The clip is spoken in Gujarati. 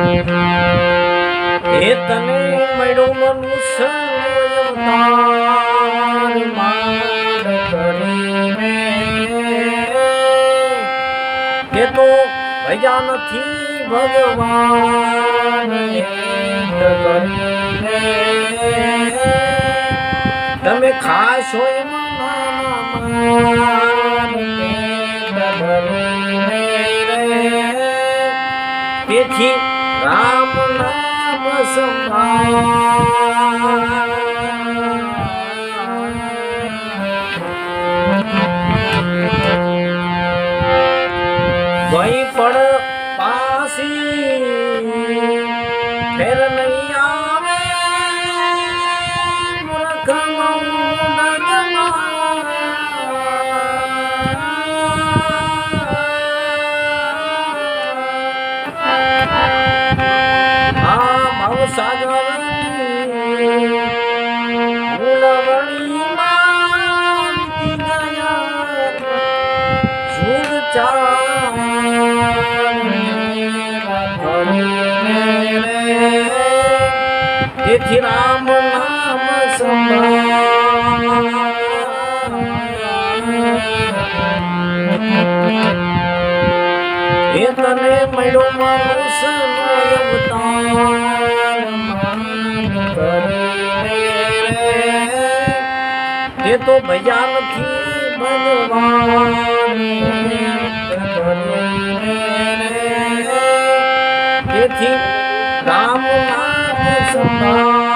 એ તને મળ્યો મનુષ્ય અવતાર માંડ કરીને કે તો ભજા નથી ભગવાન કરીને તમે ખાશો તેથી રામ નામ સંભાળ વહી પડ પાસી ફેર નહીં આવે તેથી રામ નામ સંભાળ એ તને મળ્યો મનુષ્ય અવતાર એ તો ભયા નથી ભગવાન તેથી રામ નામ સંભાળ